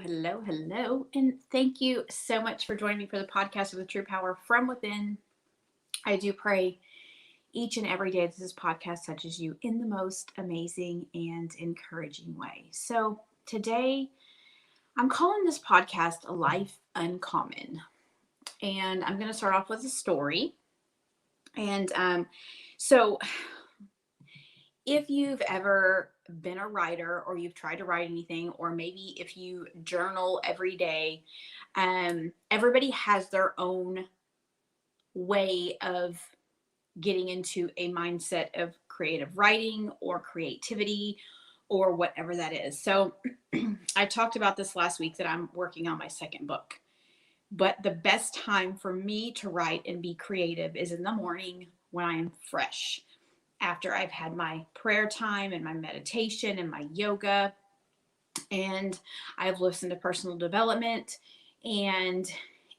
hello, hello. And thank you so much for joining me for the podcast of the True Power from Within. I do pray each and every day that this podcast touches you in the most amazing and encouraging way. So today, I'm calling this podcast A Life Uncommon. And I'm going to start off with a story. And so if you've ever been a writer or you've tried to write anything, or maybe if you journal every day, everybody has their own way of getting into a mindset of creative writing or creativity or whatever that is. So I talked about this last week that I'm working on my second book. But the best time for me to write and be creative is in the morning when I am fresh, after I've had my prayer time and my meditation and my yoga, and I've listened to personal development, and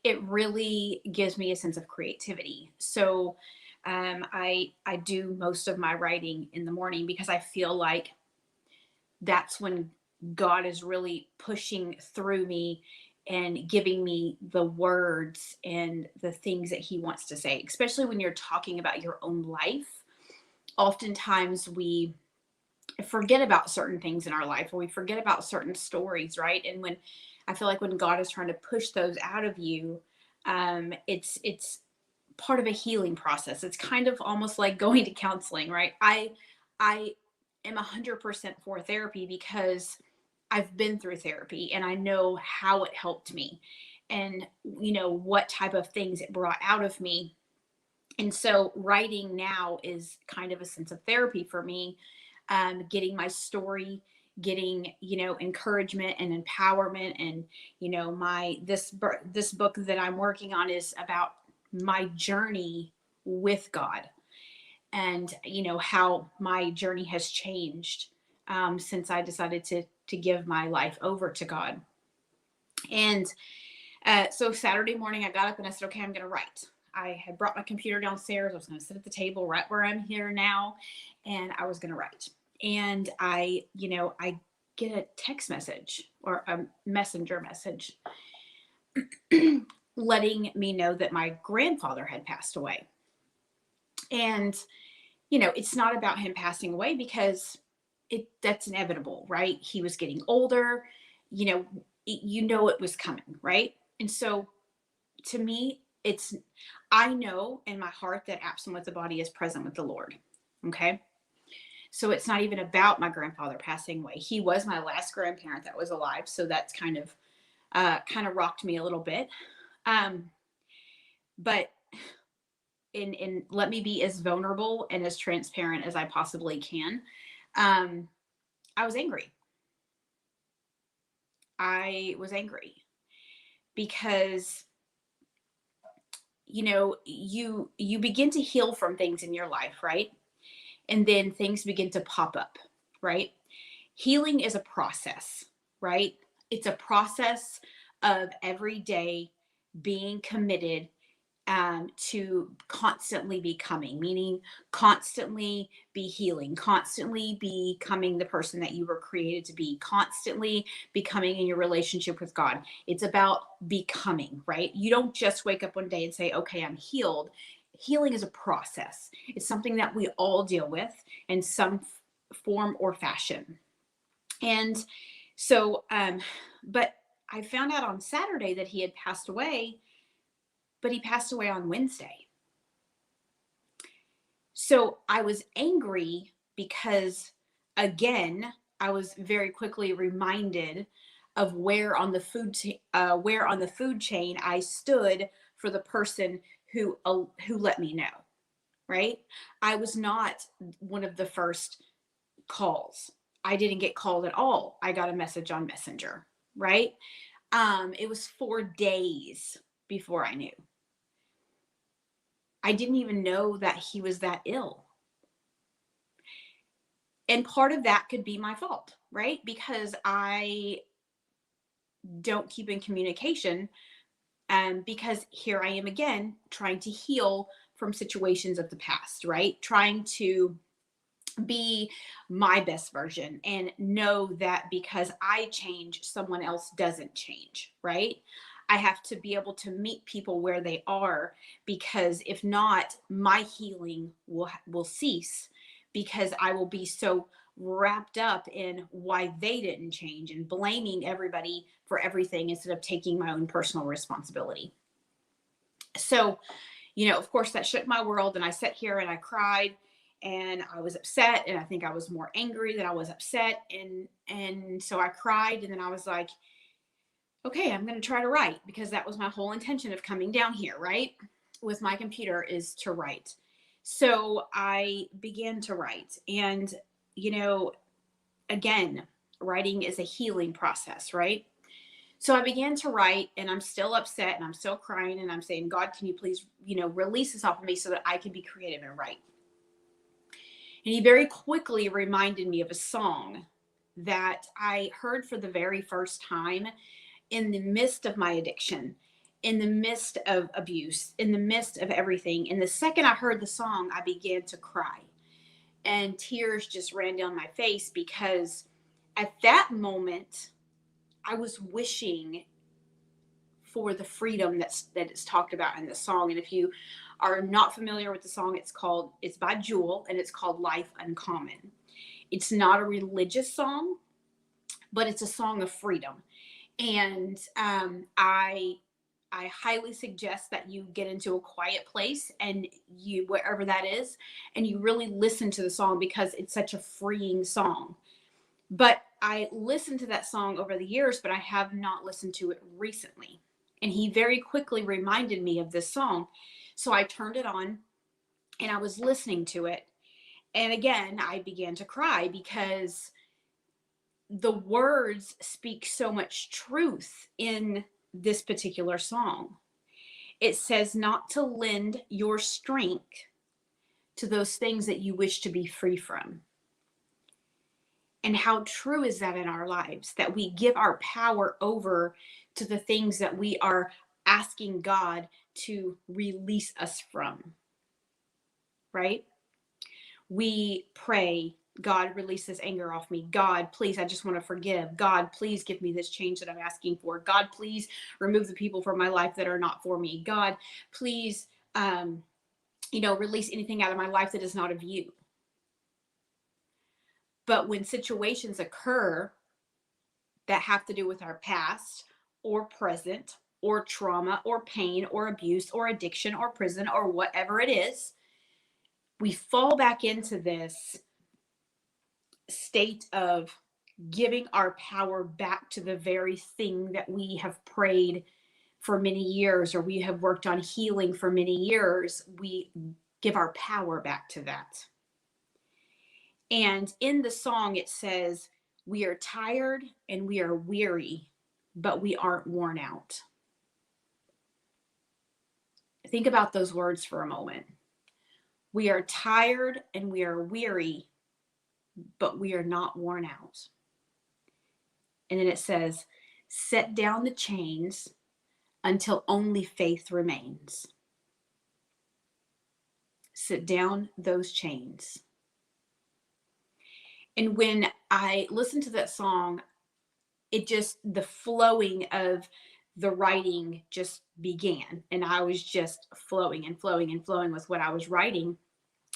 it really gives me a sense of creativity. So I do most of my writing in the morning because I feel like that's when God is really pushing through me and giving me the words and the things that he wants to say, especially when you're talking about your own life. Oftentimes we forget about certain things in our life, or we forget about certain stories, right? And when I feel like when God is trying to push those out of you, it's part of a healing process. It's kind of almost like going to counseling, right? I am 100% for therapy because I've been through therapy and I know how it helped me, and what type of things it brought out of me. And so writing now is kind of a sense of therapy for me, getting my story, getting encouragement and empowerment. And my this book that I'm working on is about my journey with God, and how my journey has changed since I decided to give my life over to God. And so Saturday morning, I got up and I said, okay, I'm going to write. I had brought my computer downstairs. I was going to sit at the table right where I'm here now, and I was going to write. And I get a text message or a messenger message letting me know that my grandfather had passed away. And, it's not about him passing away because that's inevitable, right? He was getting older, it was coming, right? And so to me, I know in my heart that absent with the body is present with the Lord. Okay. So it's not even about my grandfather passing away. He was my last grandparent that was alive. So that's kind of rocked me a little bit. But in let me be as vulnerable and as transparent as I possibly can. I was angry. I was angry because you begin to heal from things in your life, right? And then things begin to pop up, right? Healing is a process, right? It's a process of every day being committed to constantly becoming, meaning constantly be healing, constantly becoming the person that you were created to be, constantly becoming in your relationship with God. It's about becoming, right? You don't just wake up one day and say, okay, I'm healed. Healing is a process. It's something that we all deal with in some form or fashion. And so, but I found out on Saturday that he had passed away, but he passed away on Wednesday. So I was angry because, again, I was very quickly reminded of where on the food chain I stood for the person who let me know. Right? I was not one of the first calls. I didn't get called at all. I got a message on Messenger. Right? It was 4 days before I knew. I didn't even know that he was that ill. And part of that could be my fault, right? Because I don't keep in communication. Because here I am again, trying to heal from situations of the past, right? Trying to be my best version and know that because I change, someone else doesn't change, right? I have to be able to meet people where they are, because if not, my healing will cease, because I will be so wrapped up in why they didn't change and blaming everybody for everything instead of taking my own personal responsibility. So, of course, that shook my world. And I sat here and I cried and I was upset. And I think I was more angry than I was upset. And so I cried. And then I was like, okay, I'm going to try to write, because that was my whole intention of coming down here, right? With my computer, is to write. So I began to write. And, again, writing is a healing process, right? So I began to write, and I'm still upset and I'm still crying, and I'm saying, God, can you please, release this off of me so that I can be creative and write? And he very quickly reminded me of a song that I heard for the very first time in the midst of my addiction, in the midst of abuse, in the midst of everything. And the second I heard the song, I began to cry, and tears just ran down my face, because at that moment, I was wishing for the freedom that is talked about in the song. And if you are not familiar with the song, it's by Jewel, and it's called Life Uncommon. It's not a religious song, but it's a song of freedom. And I highly suggest that you get into a quiet place, and you, wherever that is, and you really listen to the song, because it's such a freeing song. But I listened to that song over the years, but I have not listened to it recently. And he very quickly reminded me of this song. So I turned it on and I was listening to it. And again, I began to cry, because the words speak so much truth in this particular song. It says not to lend your strength to those things that you wish to be free from. And how true is that in our lives, that we give our power over to the things that we are asking God to release us from, right? We pray, God, release this anger off me. God, please, I just want to forgive. God, please give me this change that I'm asking for. God, please remove the people from my life that are not for me. God, please, release anything out of my life that is not of you. But when situations occur that have to do with our past or present or trauma or pain or abuse or addiction or prison or whatever it is, we fall back into this state of giving our power back to the very thing that we have prayed for many years, or we have worked on healing for many years. We give our power back to that. And in the song, it says, we are tired and we are weary, but we aren't worn out. Think about those words for a moment. We are tired and we are weary, but we are not worn out. And then it says, set down the chains until only faith remains. Set down those chains. And when I listened to that song, the flowing of the writing just began. And I was just flowing and flowing and flowing with what I was writing.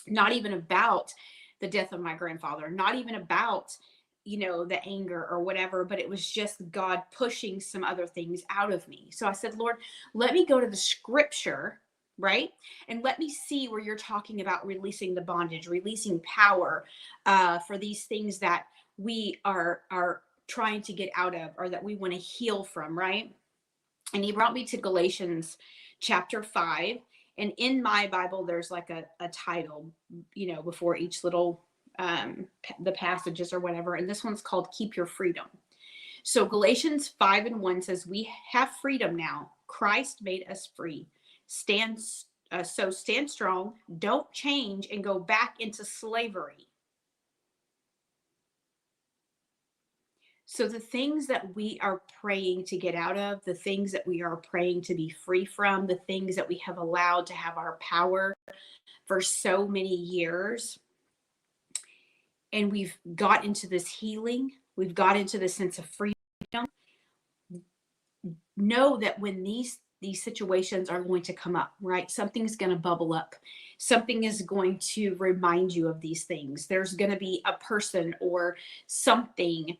Not even about the death of my grandfather, not even about, the anger or whatever, but it was just God pushing some other things out of me. So I said, Lord, let me go to the scripture, right? And let me see where you're talking about releasing the bondage, releasing power for these things that we are trying to get out of, or that we want to heal from, right? And he brought me to Galatians chapter 5. And in my Bible, there's like a title, before each little the passages or whatever. And this one's called Keep Your Freedom. So Galatians 5:1 says, we have freedom now. Christ made us free. Stand strong, don't change and go back into slavery. So the things that we are praying to get out of, the things that we are praying to be free from, the things that we have allowed to have our power for so many years, and we've got into this healing, we've got into this sense of freedom, know that when these situations are going to come up, right? Something's going to bubble up. Something is going to remind you of these things. There's going to be a person or something.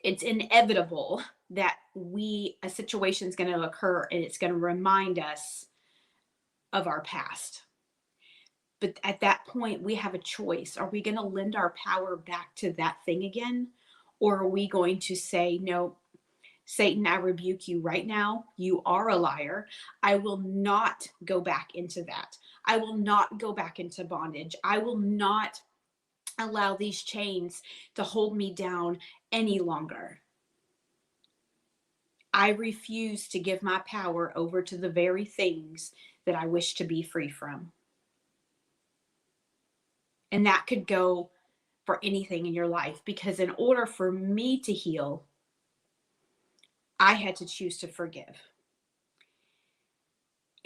It's inevitable that a situation is going to occur, and it's going to remind us of our past. But at that point, we have a choice. Are we going to lend our power back to that thing again? Or are we going to say, no, Satan, I rebuke you right now. You are a liar. I will not go back into that. I will not go back into bondage. I will not allow these chains to hold me down any longer. I refuse to give my power over to the very things that I wish to be free from. And that could go for anything in your life, because in order for me to heal, I had to choose to forgive.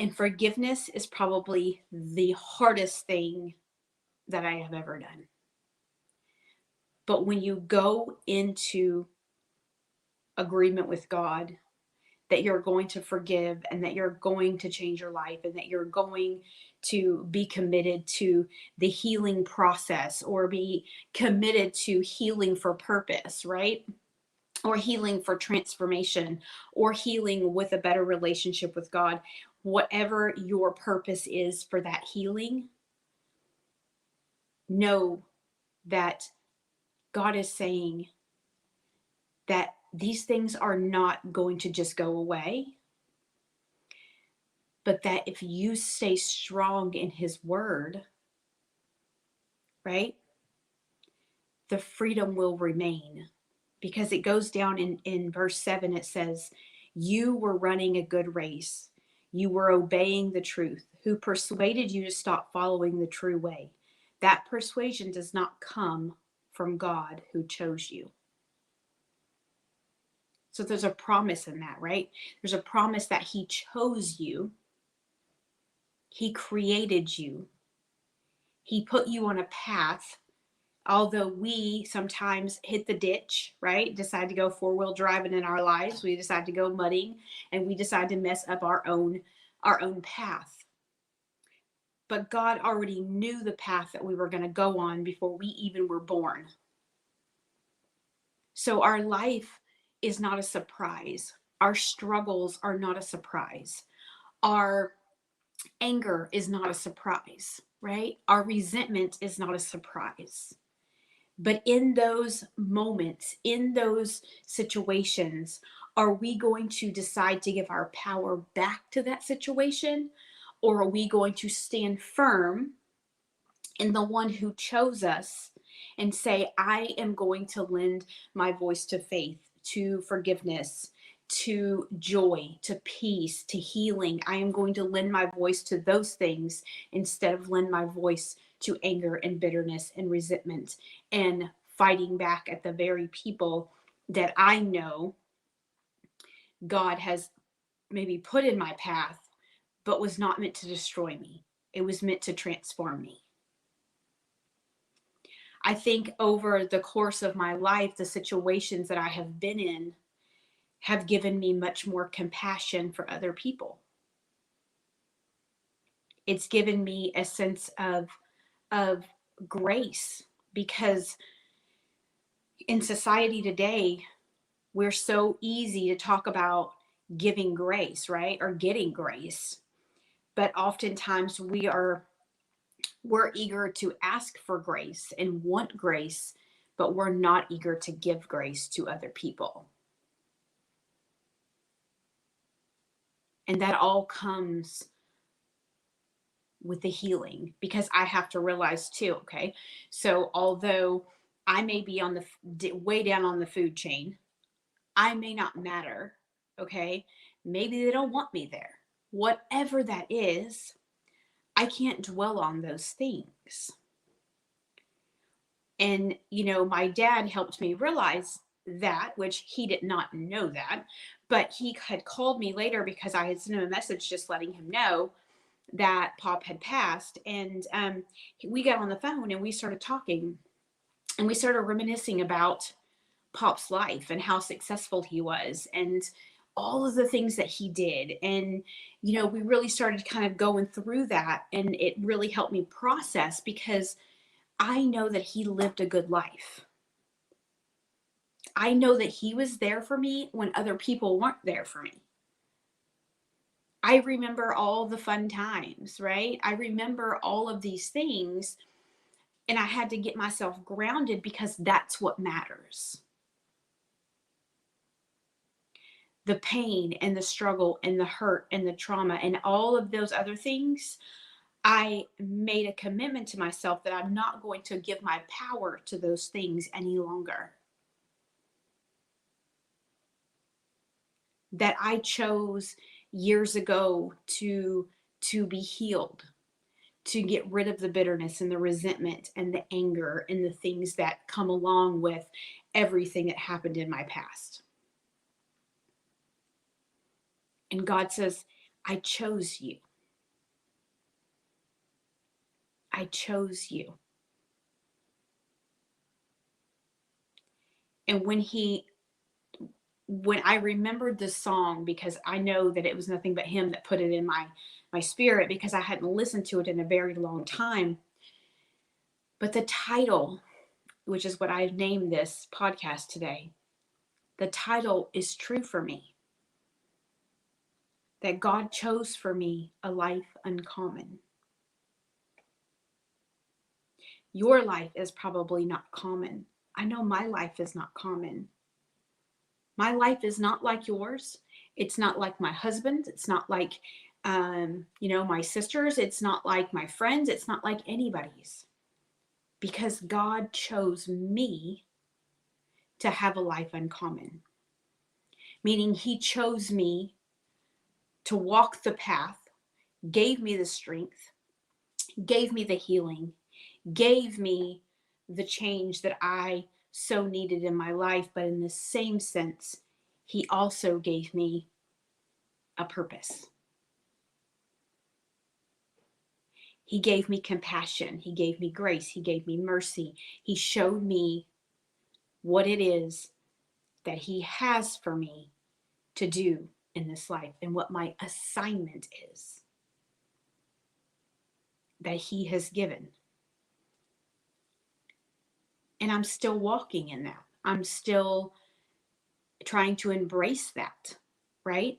And forgiveness is probably the hardest thing that I have ever done. But when you go into agreement with God that you're going to forgive, and that you're going to change your life, and that you're going to be committed to the healing process, or be committed to healing for purpose, right? Or healing for transformation, or healing with a better relationship with God, whatever your purpose is for that healing, know that God is saying that these things are not going to just go away, but that if you stay strong in his word, right, the freedom will remain. Because it goes down in verse 7, it says, you were running a good race. You were obeying the truth. Who persuaded you to stop following the true way? That persuasion does not come from God who chose you. So there's a promise in that, right? There's a promise that he chose you. He created you. He put you on a path. Although we sometimes hit the ditch, right? Decide to go four-wheel driving in our lives. We decide to go mudding, and we decide to mess up our own path. But God already knew the path that we were going to go on before we even were born. So our life is not a surprise. Our struggles are not a surprise. Our anger is not a surprise, right? Our resentment is not a surprise. But in those moments, in those situations, are we going to decide to give our power back to that situation? Or are we going to stand firm in the one who chose us and say, I am going to lend my voice to faith, to forgiveness, to joy, to peace, to healing. I am going to lend my voice to those things instead of lend my voice to anger and bitterness and resentment and fighting back at the very people that I know God has maybe put in my path, but was not meant to destroy me. It was meant to transform me. I think over the course of my life, the situations that I have been in have given me much more compassion for other people. It's given me a sense of grace, because in society today, we're so easy to talk about giving grace, right? Or getting grace. But oftentimes we're eager to ask for grace and want grace, but we're not eager to give grace to other people. And that all comes with the healing, because I have to realize too, okay, so although I may be on the way down on the food chain, I may not matter, okay? Maybe they don't want me there. Whatever that is, I can't dwell on those things. And, my dad helped me realize that, which he did not know that, but he had called me later because I had sent him a message just letting him know that Pop had passed. And we got on the phone and we started talking. And we started reminiscing about Pop's life and how successful he was and all of the things that he did. And, we really started kind of going through that. And it really helped me process because I know that he lived a good life. I know that he was there for me when other people weren't there for me. I remember all the fun times, right? I remember all of these things, and I had to get myself grounded because that's what matters. The pain and the struggle and the hurt and the trauma and all of those other things, I made a commitment to myself that I'm not going to give my power to those things any longer. That I chose years ago to be healed, to get rid of the bitterness and the resentment and the anger and the things that come along with everything that happened in my past. And God says, I chose you. I chose you. And when I remembered this song, because I know that it was nothing but him that put it in my spirit, because I hadn't listened to it in a very long time. But the title, which is what I've named this podcast today, the title is true for me. That God chose for me a life uncommon. Your life is probably not common. I know my life is not common. My life is not like yours. It's not like my husband's. It's not like, my sisters. It's not like my friends. It's not like anybody's. Because God chose me to have a life uncommon. Meaning he chose me to walk the path, gave me the strength, gave me the healing, gave me the change that I so needed in my life. But in the same sense, he also gave me a purpose. He gave me compassion. He gave me grace. He gave me mercy. He showed me what it is that he has for me to do in this life and what my assignment is that he has given. And I'm still walking in that. I'm still trying to embrace that, right?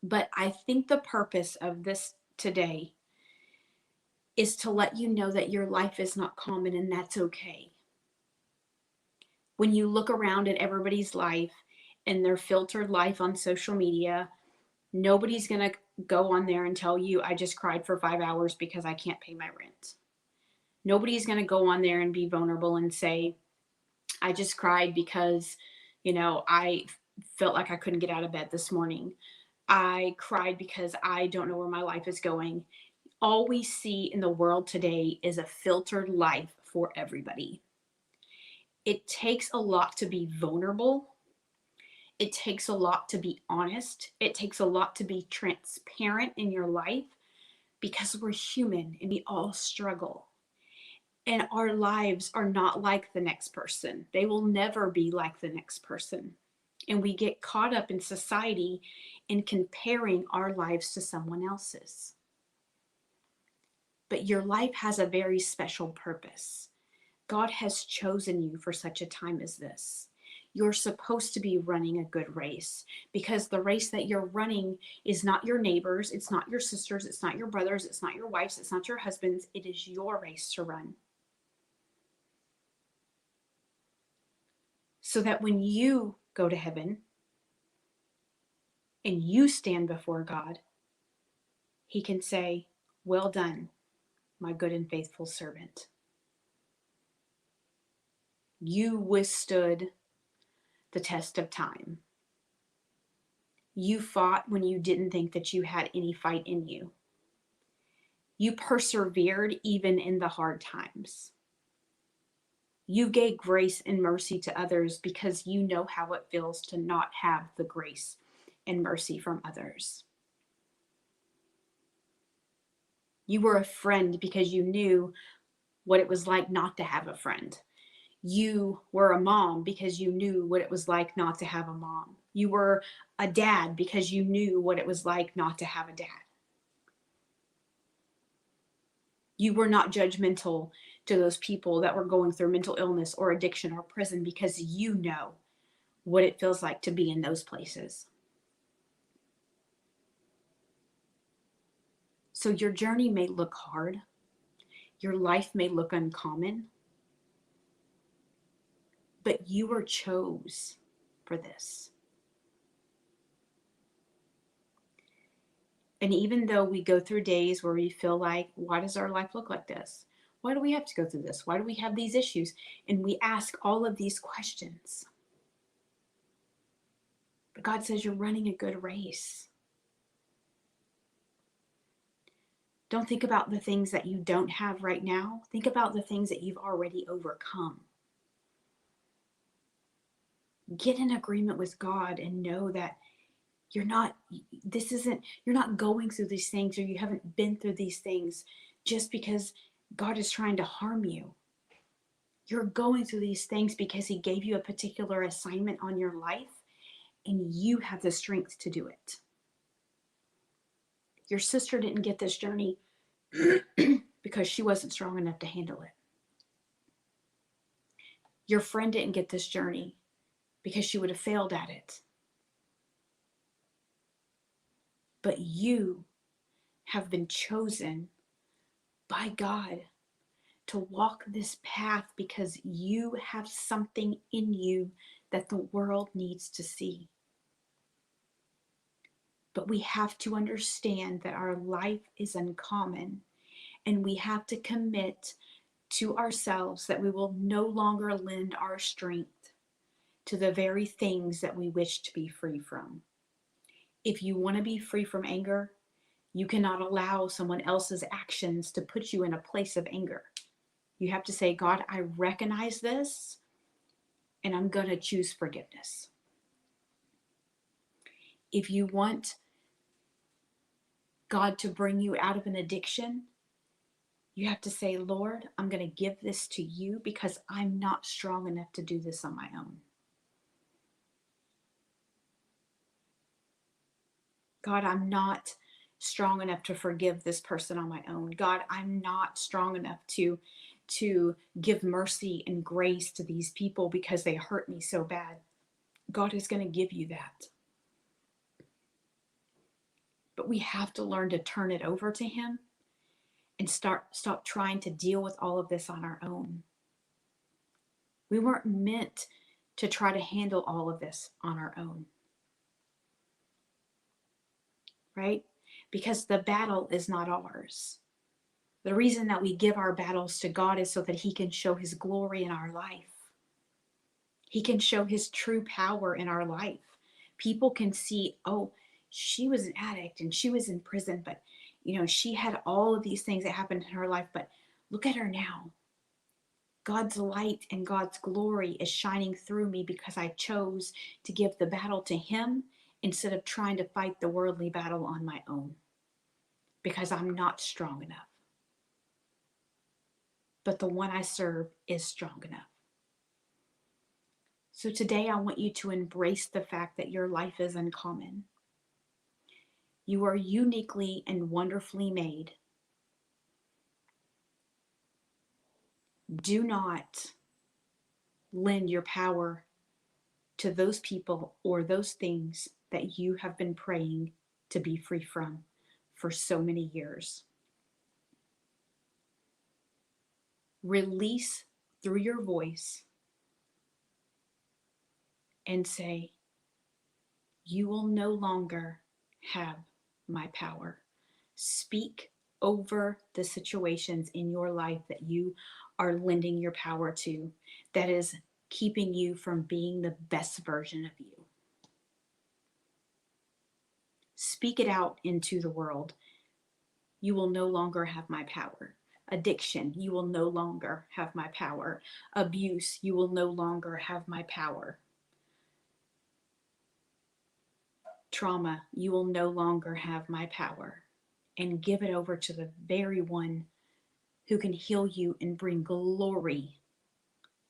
But I think the purpose of this today is to let you know that your life is not common, and that's okay. When you look around at everybody's life and their filtered life on social media, nobody's going to go on there and tell you, I just cried for 5 hours because I can't pay my rent. Nobody's going to go on there and be vulnerable and say, I just cried because, I felt like I couldn't get out of bed this morning. I cried because I don't know where my life is going. All we see in the world today is a filtered life for everybody. It takes a lot to be vulnerable. It takes a lot to be honest. It takes a lot to be transparent in your life because we're human and we all struggle. And our lives are not like the next person. They will never be like the next person. And we get caught up in society in comparing our lives to someone else's. But your life has a very special purpose. God has chosen you for such a time as this. You're supposed to be running a good race because the race that you're running is not your neighbors, it's not your sisters, it's not your brothers, it's not your wives, it's not your husbands. It is your race to run. So that when you go to heaven and you stand before God, he can say, well done, my good and faithful servant. You withstood the test of time. You fought when you didn't think that you had any fight in you. You persevered even in the hard times. You gave grace and mercy to others because you know how it feels to not have the grace and mercy from others. You were a friend because you knew what it was like not to have a friend. You were a mom because you knew what it was like not to have a mom. You were a dad because you knew what it was like not to have a dad. You were not judgmental to those people that were going through mental illness or addiction or prison because you know what it feels like to be in those places. So your journey may look hard. Your life may look uncommon, but you were chose for this. And even though we go through days where we feel like, why does our life look like this? Why do we have to go through this? Why do we have these issues? And we ask all of these questions. But God says you're running a good race. Don't think about the things that you don't have right now. Think about the things that you've already overcome. Get in agreement with God and know that you're not going through these things, or you haven't been through these things just because God is trying to harm you. You're going through these things because he gave you a particular assignment on your life, and you have the strength to do it. Your sister didn't get this journey because she wasn't strong enough to handle it. Your friend didn't get this journey because she would have failed at it. But you have been chosen by God to walk this path because you have something in you that the world needs to see. But we have to understand that our life is uncommon, and we have to commit to ourselves that we will no longer lend our strength to the very things that we wish to be free from. If you want to be free from anger, you cannot allow someone else's actions to put you in a place of anger. You have to say, God, I recognize this, and I'm going to choose forgiveness. If you want God to bring you out of an addiction, you have to say, Lord, I'm going to give this to you because I'm not strong enough to do this on my own. God, I'm not strong enough to forgive this person on my own. God, I'm not strong enough to give mercy and grace to these people because they hurt me so bad. God is going to give you that. But we have to learn to turn it over to him and stop trying to deal with all of this on our own. We weren't meant to try to handle all of this on our own. Right? Because the battle is not ours. The reason that we give our battles to God is so that he can show his glory in our life. He can show his true power in our life. People can see, oh, she was an addict and she was in prison, but she had all of these things that happened in her life, but look at her now. God's light and God's glory is shining through me because I chose to give the battle to him instead of trying to fight the worldly battle on my own, because I'm not strong enough. But the one I serve is strong enough. So today I want you to embrace the fact that your life is uncommon. You are uniquely and wonderfully made. Do not lend your power to those people or those things that you have been praying to be free from for so many years. Release through your voice and say, you will no longer have my power. Speak over the situations in your life that you are lending your power to, that is keeping you from being the best version of you. Speak it out into the world. You will no longer have my power. Addiction, you will no longer have my power. Abuse, you will no longer have my power. Trauma, you will no longer have my power. And give it over to the very one who can heal you and bring glory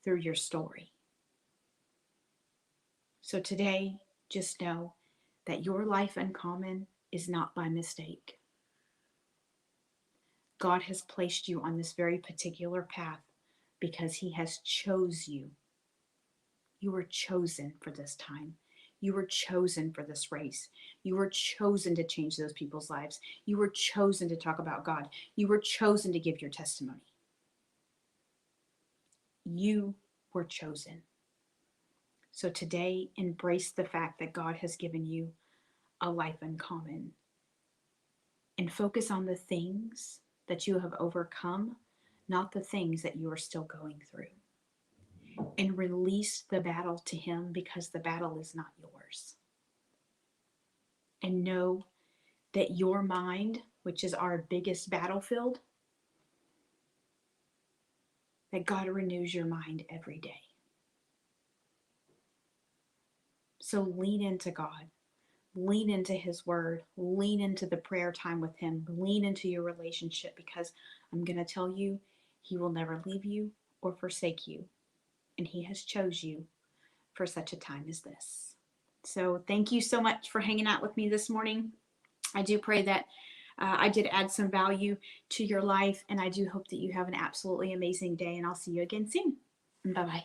through your story. So today, just know that your life uncommon is not by mistake. God has placed you on this very particular path because he has chose you. You were chosen for this time. You were chosen for this race. You were chosen to change those people's lives. You were chosen to talk about God. You were chosen to give your testimony. You were chosen. So today, embrace the fact that God has given you a life in common and focus on the things that you have overcome, not the things that you are still going through. And release the battle to him because the battle is not yours. And know that your mind, which is our biggest battlefield, that God renews your mind every day. So lean into God. Lean into his word. Lean into the prayer time with him. Lean into your relationship because I'm going to tell you, he will never leave you or forsake you. And he has chose you for such a time as this. So thank you so much for hanging out with me this morning. I do pray that I did add some value to your life, and I do hope that you have an absolutely amazing day, and I'll see you again soon. Bye-bye.